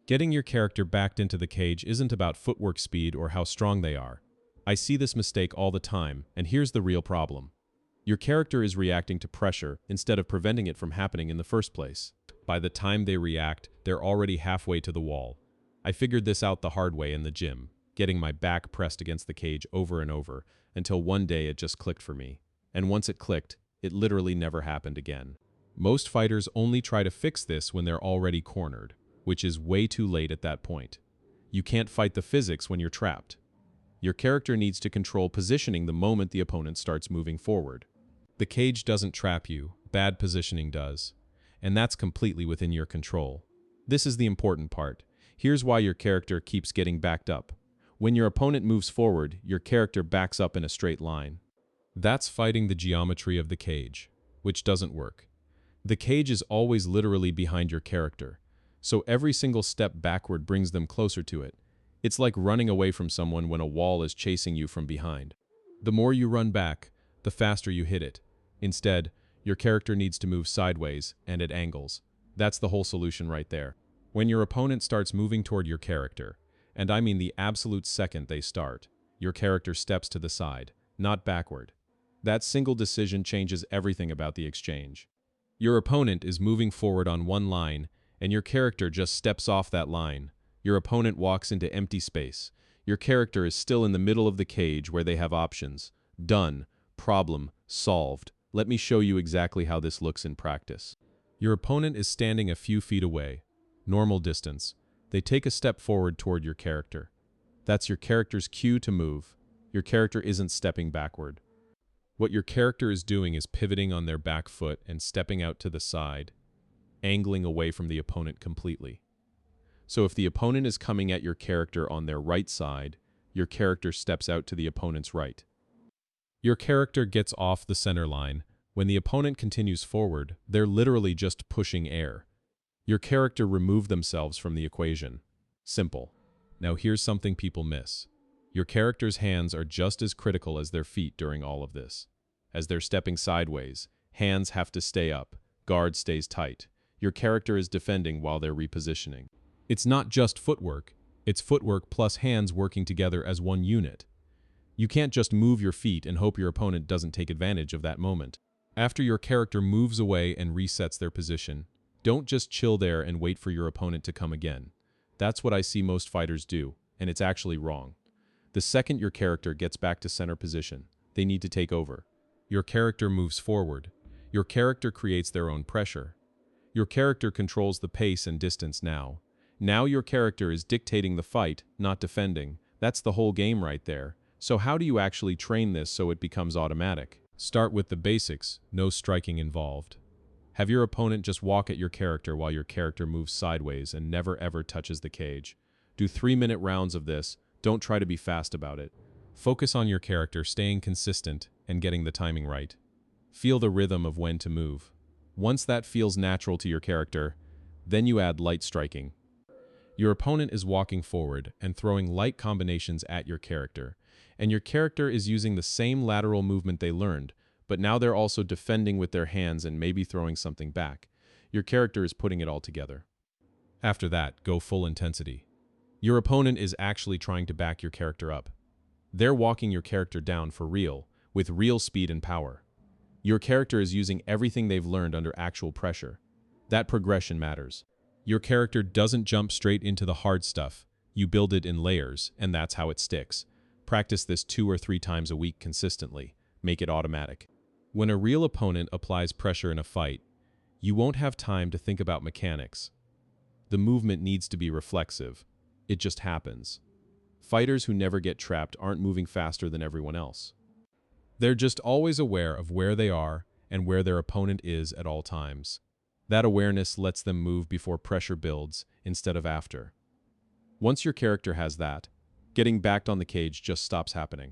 Getting your character backed into the cage isn't about footwork speed or how strong they are. I see this mistake all the time, and here's the real problem. Your character is reacting to pressure instead of preventing it from happening in the first place. By the time they react, they're already halfway to the wall. I figured this out the hard way in the gym, getting my back pressed against the cage over and over, until one day it just clicked for me. And once it clicked, it literally never happened again. Most fighters only try to fix this when they're already cornered, which is way too late at that point. You can't fight the physics when you're trapped. Your character needs to control positioning the moment the opponent starts moving forward. The cage doesn't trap you, bad positioning does. And that's completely within your control. This is the important part. Here's why your character keeps getting backed up. When your opponent moves forward, your character backs up in a straight line. That's fighting the geometry of the cage, which doesn't work. The cage is always literally behind your character, so every single step backward brings them closer to it. It's like running away from someone when a wall is chasing you from behind. The more you run back, the faster you hit it. Instead, your character needs to move sideways and at angles. That's the whole solution right there. When your opponent starts moving toward your character, and I mean the absolute second they start, your character steps to the side, not backward. That single decision changes everything about the exchange. Your opponent is moving forward on one line, and your character just steps off that line. Your opponent walks into empty space. Your character is still in the middle of the cage where they have options. Done. Problem solved. Let me show you exactly how this looks in practice. Your opponent is standing a few feet away. Normal distance. They take a step forward toward your character. That's your character's cue to move. Your character isn't stepping backward. What your character is doing is pivoting on their back foot and stepping out to the side, angling away from the opponent completely. So if the opponent is coming at your character on their right side, your character steps out to the opponent's right. Your character gets off the center line. When the opponent continues forward, they're literally just pushing air. Your character removed themselves from the equation. Simple. Now here's something people miss. Your character's hands are just as critical as their feet during all of this. As they're stepping sideways, hands have to stay up, guard stays tight. Your character is defending while they're repositioning. It's not just footwork, it's footwork plus hands working together as one unit. You can't just move your feet and hope your opponent doesn't take advantage of that moment. After your character moves away and resets their position, don't just chill there and wait for your opponent to come again. That's what I see most fighters do, and it's actually wrong. The second your character gets back to center position, they need to take over. Your character moves forward. Your character creates their own pressure. Your character controls the pace and distance now. Now your character is dictating the fight, not defending. That's the whole game right there. So how do you actually train this so it becomes automatic? Start with the basics, no striking involved. Have your opponent just walk at your character while your character moves sideways and never ever touches the cage. Do 3-minute rounds of this. Don't try to be fast about it. Focus on your character staying consistent and getting the timing right. Feel the rhythm of when to move. Once that feels natural to your character, then you add light striking. Your opponent is walking forward and throwing light combinations at your character, and your character is using the same lateral movement they learned, but now they're also defending with their hands and maybe throwing something back. Your character is putting it all together. After that, go full intensity. Your opponent is actually trying to back your character up. They're walking your character down for real, with real speed and power. Your character is using everything they've learned under actual pressure. That progression matters. Your character doesn't jump straight into the hard stuff. You build it in layers, and that's how it sticks. Practice this 2 or 3 times a week consistently. Make it automatic. When a real opponent applies pressure in a fight, you won't have time to think about mechanics. The movement needs to be reflexive. It just happens. Fighters who never get trapped aren't moving faster than everyone else. They're just always aware of where they are and where their opponent is at all times. That awareness lets them move before pressure builds instead of after. Once your character has that, getting backed on the cage just stops happening.